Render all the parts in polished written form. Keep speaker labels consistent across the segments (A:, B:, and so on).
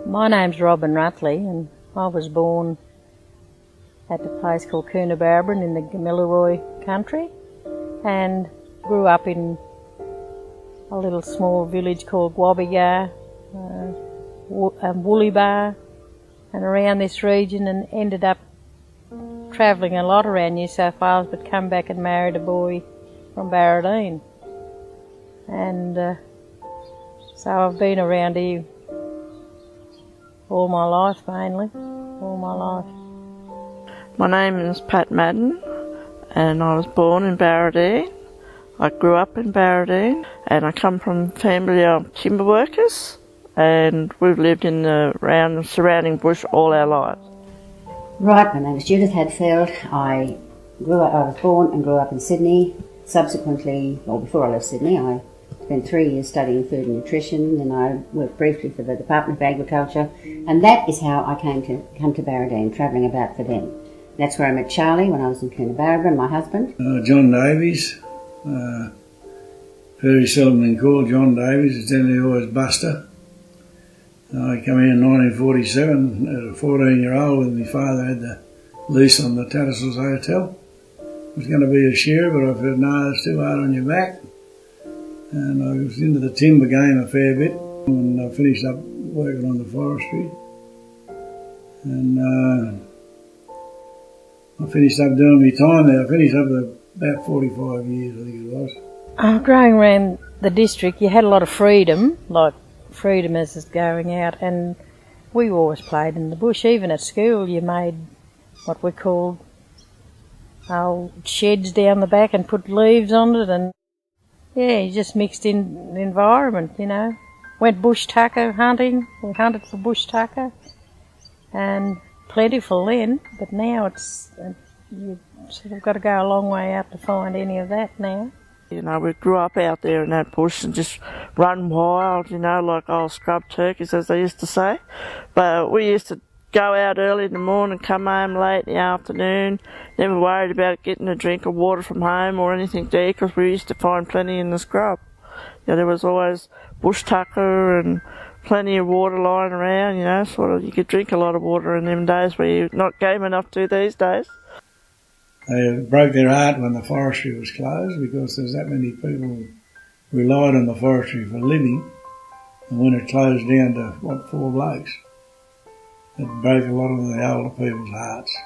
A: My name's Robin Rutley, and I was born at a place called Barradine in the Gamilaroi country, and grew up in a little small village called Wobbegar, Woollybar, and around this region, and ended up travelling a lot around New South Wales, but come back and married a boy from Barradine. And so I've been around here all my life, mainly, all my life.
B: My name is Pat Madden, and I was born in Barradine. I grew up in Barradine, and I come from a family of timber workers, and we've lived in the surrounding bush all our lives.
C: Right, my name is Judith Hadfield. I was born and grew up in Sydney. Subsequently, well, before I left Sydney, I spent 3 years studying food and nutrition, then I worked briefly for the Department of Agriculture, and that is how I come to Barradine, travelling about for them. That's where I met Charlie when I was in Coonabarabran, my husband.
D: John Davies, very seldom been called John Davies, it's generally always Buster. I came in 1947 as a 14-year-old when my father had the lease on the Tattersalls Hotel. I was going to be a shearer, but I said, no, it's too hard on your back. And I was into the timber game a fair bit, and I finished up working on the forestry. And I finished up doing my time there. I finished up about 45 years, I think it was.
A: Growing around the district, you had a lot of freedom, like freedom as is going out, and we always played in the bush. Even at school, you made what we called sheds down the back and put leaves on it, and yeah, you just mixed in the environment, you know. Went bush tucker hunting. We hunted for bush tucker, and plentiful then, but now it's you sort of got to go a long way out to find any of that now.
B: You know, we grew up out there in that bush and just run wild, you know, like old scrub turkeys, as they used to say. But we used to go out early in the morning, come home late in the afternoon, never worried about getting a drink of water from home or anything to eat, because we used to find plenty in the scrub. You know, there was always bush tucker and plenty of water lying around, you know, sort of, you could drink a lot of water in them days where you're not game enough to these days.
D: They broke their heart when the forestry was closed, because there's that many people who relied on the forestry for a living, and when it closed down to, 4 blokes, it broke a lot of the older people's hearts.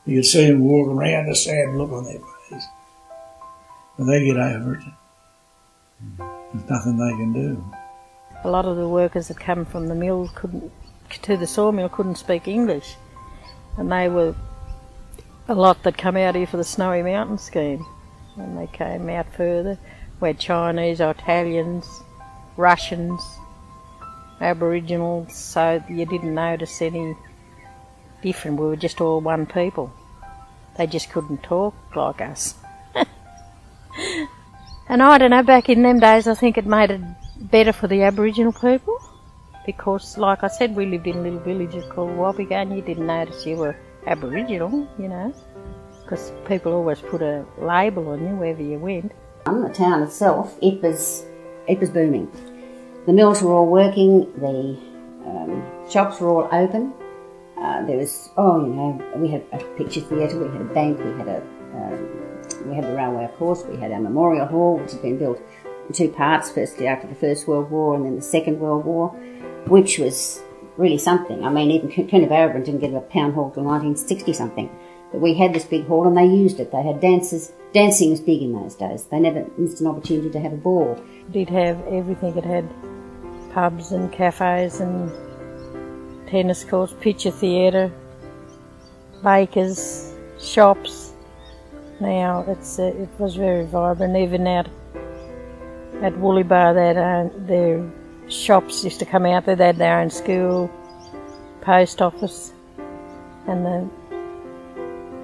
D: You could see them walking around, a sad look on their face. But they get over it. There's nothing they can do.
A: A lot of the workers that come from the mill to the sawmill couldn't speak English, and they were a lot that come out here for the Snowy Mountain scheme. When they came out further, we had Chinese, Italians, Russians, Aboriginals, so you didn't notice any different. We were just all one people. They just couldn't talk like us. And I don't know, back in them days I think it made it better for the Aboriginal people, because like I said, we lived in a little village called Wobbegar, and you didn't notice you were Aboriginal, you know, because people always put a label on you wherever you went.
C: The town itself, it was booming. The mills were all working, the shops were all open. There was, we had a picture theatre, we had a bank, we had the railway, of course, we had our memorial hall, which had been built in 2 parts, firstly after the First World War and then the Second World War, which was really something. I mean, even Coonabarabran didn't get a pound hall till 1960-something. But we had this big hall and they used it. They had dances. Dancing was big in those days. They never missed an opportunity to have a ball.
A: It did have everything. It had pubs and cafes and tennis courts, picture theatre, bakers, shops. Now it was very vibrant. Even out at Woollybar, their shops used to come out there. They had their own school, post office, and the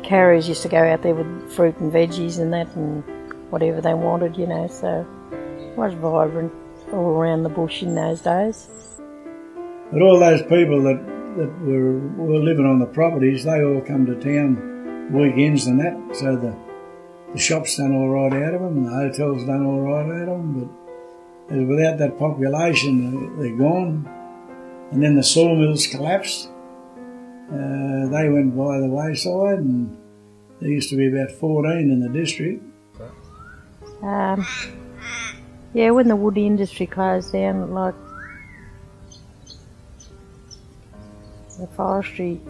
A: carriers used to go out there with fruit and veggies and that and whatever they wanted, you know, so it was vibrant all around the bush in those days.
D: But all those people that were living on the properties, they all come to town weekends and that, so the shops done all right out of them, the hotels done all right out of them, but without that population, they're gone. And then the sawmills collapsed. They went by the wayside, and there used to be about 14 in the district.
A: Yeah, when the wood industry closed down, like the forestry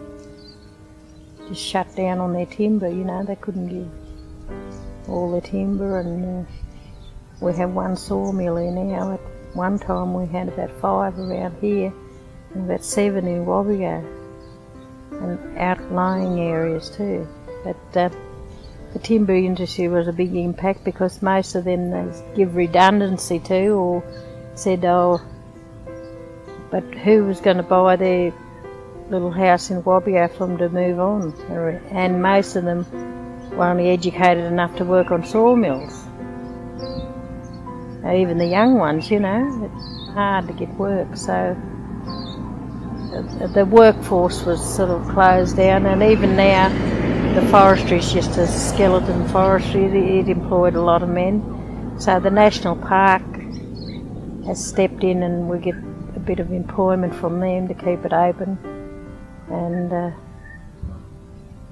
A: just shut down on their timber, you know, they couldn't give all their timber, and we have one sawmill here now. At one time we had about 5 around here and about 7 in Wobbegar and outlying areas too. But the timber industry was a big impact because most of them they give redundancy to, or said, oh, but who was going to buy their little house in Wobbegar for them to move on? And most of them were only educated enough to work on sawmills. Even the young ones, you know, it's hard to get work, so the workforce was sort of closed down, and even now the forestry is just a skeleton forestry. It employed a lot of men. So the National Park has stepped in, and we get a bit of employment from them to keep it open and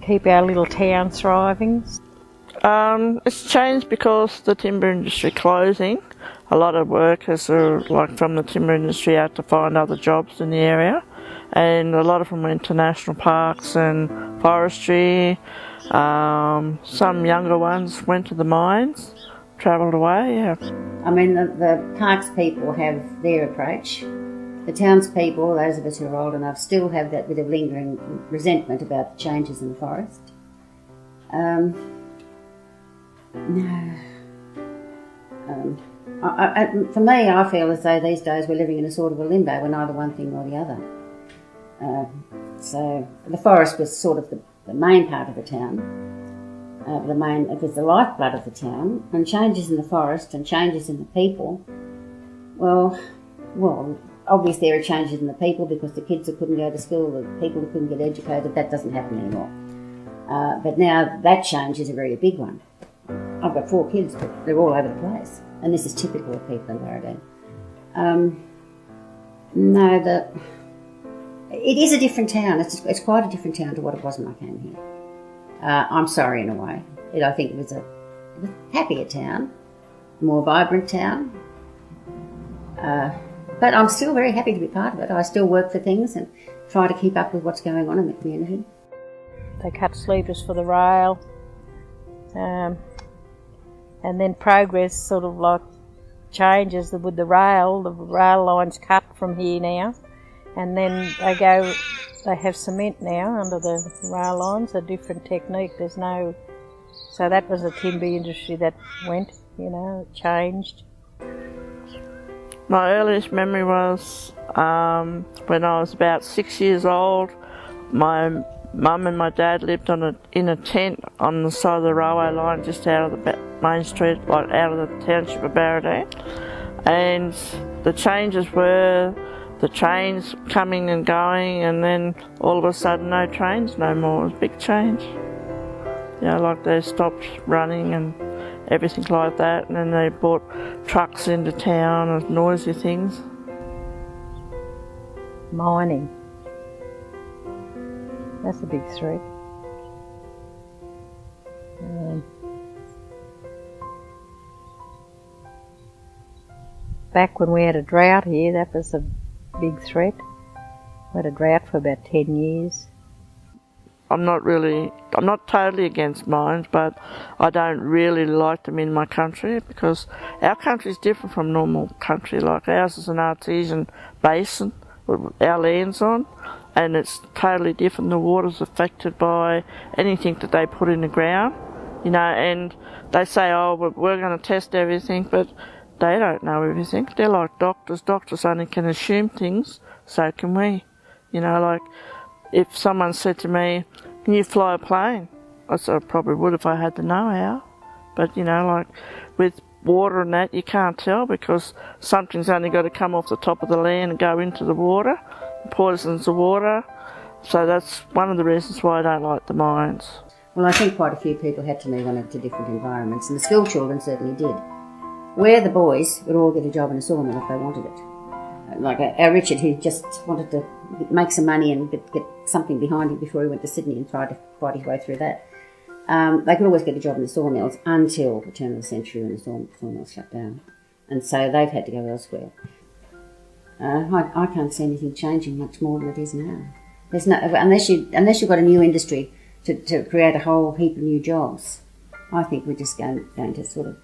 A: keep our little town thriving.
B: It's changed because the timber industry closing. A lot of workers are, like, from the timber industry out to find other jobs in the area, and a lot of them went to national parks and forestry. Some younger ones went to the mines, travelled away, yeah.
C: I mean, the parks people have their approach. The townspeople, those of us who are old enough, still have that bit of lingering resentment about the changes in the forest. For me, I feel as though these days we're living in a sort of a limbo. We're neither one thing nor the other. So the forest was sort of the main part of the town. It was the lifeblood of the town, and changes in the forest and changes in the people. Well, obviously there are changes in the people because the kids that couldn't go to school, the people that couldn't get educated, that doesn't happen anymore. But now that change is a very big one. I've got 4 kids, but they're all over the place, and this is typical of people in Barradine. It is a different town. It's quite a different town to what it was when I came here. I'm sorry in a way. I think it was a happier town, a more vibrant town. But I'm still very happy to be part of it. I still work for things and try to keep up with what's going on in the community.
A: They cut sleepers for the rail, and then progress sort of like changes with the rail. The rail line's cut from here now, and then they have cement now under the rail lines, a different technique. So that was the timber industry that went, you know, it changed.
B: My earliest memory was when I was about 6 years old. My mum and my dad lived in a tent on the side of the railway line, just out of the main street, like out of the township of Barradine. And the changes were the trains coming and going, and then all of a sudden no trains no more. It was a big change. You know, like they stopped running and everything like that, and then they brought trucks into town and noisy things.
A: Mining. That's a big threat. Back when we had a drought here, that was a big threat. We had a drought for about 10 years.
B: I'm not totally against mines, but I don't really like them in my country because our country is different from normal country. Like ours is an artesian basin with our land's on, and it's totally different. The water's affected by anything that they put in the ground, you know, and they say, oh, we're going to test everything, but they don't know everything. They're like doctors. Doctors only can assume things, so can we. You know, like if someone said to me, can you fly a plane? I said I probably would if I had the know-how. But, you know, like with water and that, you can't tell because something's only got to come off the top of the land and go into the water. It poisons the water. So that's one of the reasons why I don't like the mines.
C: Well, I think quite a few people had to move on to different environments, and the school children certainly did. Where the boys would all get a job in a sawmill if they wanted it. like our Richard, who just wanted to make some money and get something behind him before he went to Sydney and tried to fight his way through that. They could always get a job in the sawmills until the turn of the century when the sawmills shut down. And so they've had to go elsewhere. I can't see anything changing much more than it is now. There's no, unless you've got a new industry to create a whole heap of new jobs. I think we're just going to sort of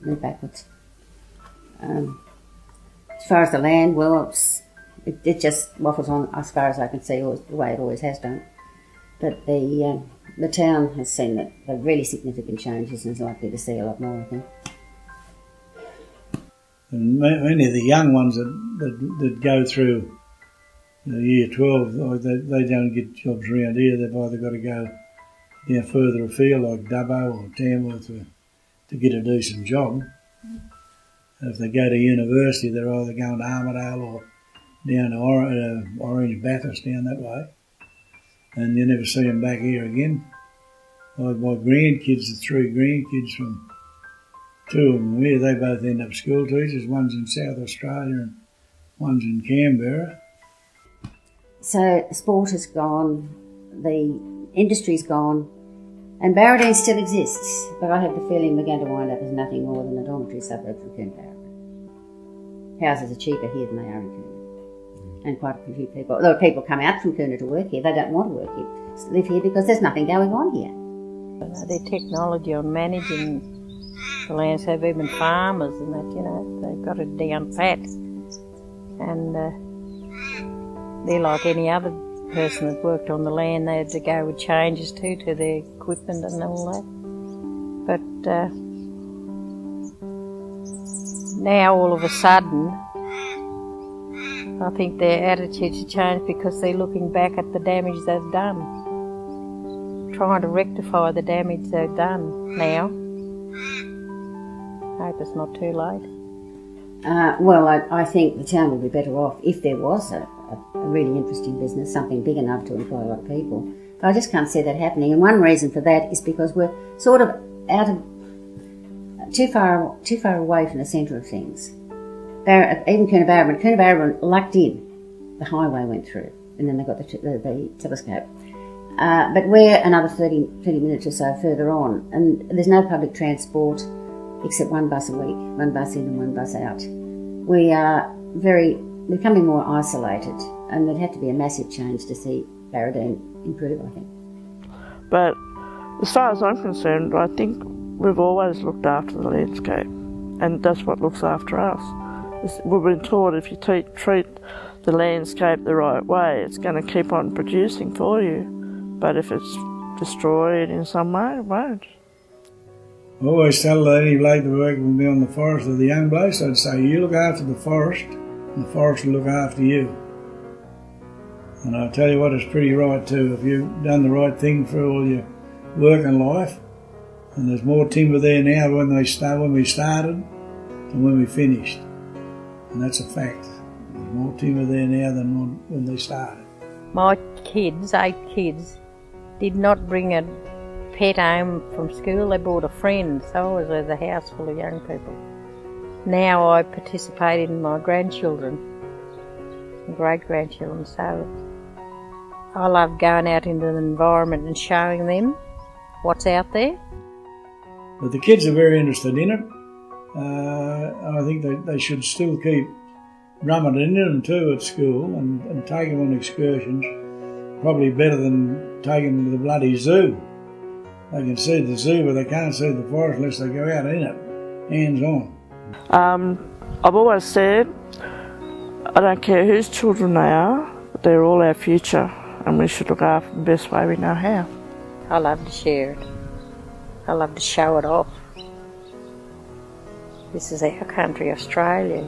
C: move backwards. As far as the land, well, it just waffles on as far as I can see, the way it always has done. But the town has seen the really significant changes and is likely to see a lot more, I think.
D: And many of the young ones that go through year 12, they don't get jobs around here. They've either got to go down further afield like Dubbo or Tamworth to get a decent job. If they go to university, they're either going to Armidale or down to Orange Bathurst down that way. And you never see them back here again. My grandkids, the 3 grandkids from 2 of them here, they both end up school teachers. One's in South Australia and one's in Canberra.
C: So sport is gone, the industry's gone, and Barradine still exists, but I have the feeling we're going to wind up as nothing more than a dormitory suburb from Coonabara. Houses are cheaper here than they are in Coonabara. And quite a few people, a lot of people come out from Coonabara to work here. They don't want to work here, live here because there's nothing going on here.
A: Their technology on managing the landscape, even farmers and that, they've got it down pat. And they're like any other person that worked on the land. They had to go with changes to their equipment and all that. But now all of a sudden, I think their attitudes have changed because they're looking back at the damage they've done, trying to rectify the damage they've done now. I hope it's not too late.
C: Well, I think the town would be better off if there was a really interesting business, something big enough to employ a lot of people. But I just can't see that happening. And one reason for that is because we're sort of out of too far away from the centre of things. Even Coonabarabran lucked in. The highway went through, and then they got the telescope. But we're another 30 minutes or so further on, and there's no public transport except one bus a week, one bus in and one bus out. We are becoming more isolated, and there'd have to be a massive change to see Barradine improve, I think.
B: But as far as I'm concerned, I think we've always looked after the landscape, and that's what looks after us. We've been taught if you treat the landscape the right way, it's going to keep on producing for you. But if it's destroyed in some way, it won't.
D: I always tell any bloke that work with me on the forest, or the young blokes, I'd say, you look after the forest, and the forest will look after you. And I'll tell you what, it's pretty right too. If you've done the right thing for all your working life, and there's more timber there now when we started than when we finished. And that's a fact. There's more timber there now than when they started.
A: My kids, 8 kids, did not bring a pet home from school. They brought a friend, so I was at the house full of young people. Now I participate in my grandchildren and great-grandchildren, so I love going out into the environment and showing them what's out there.
D: But the kids are very interested in it. I think they should still keep drumming into them too at school and take them on excursions. Probably better than taking them to the bloody zoo. They can see the zoo, but they can't see the forest unless they go out in it, hands on.
B: I've always said, I don't care whose children they are, but they're all our future, and we should look after them the best way we know how.
A: I love to share it. I love to show it off. This is our country, Australia,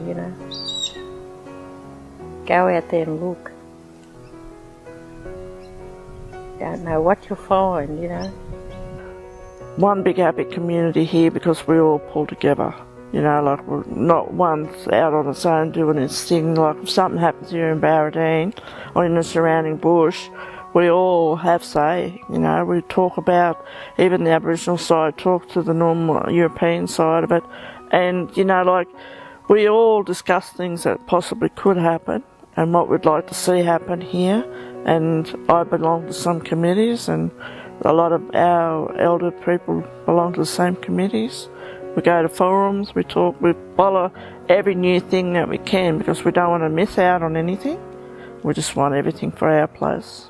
A: Go out there and look. Don't know what you'll find,
B: One big happy community here because we all pull together. Like we're not one's out on its own doing its thing. Like if something happens here in Barradine or in the surrounding bush, we all have say. We talk about, even the Aboriginal side, talk to the normal European side of it. And, We all discuss things that possibly could happen and what we'd like to see happen here. And I belong to some committees, and a lot of our elder people belong to the same committees. We go to forums, we talk, we follow every new thing that we can because we don't want to miss out on anything. We just want everything for our place.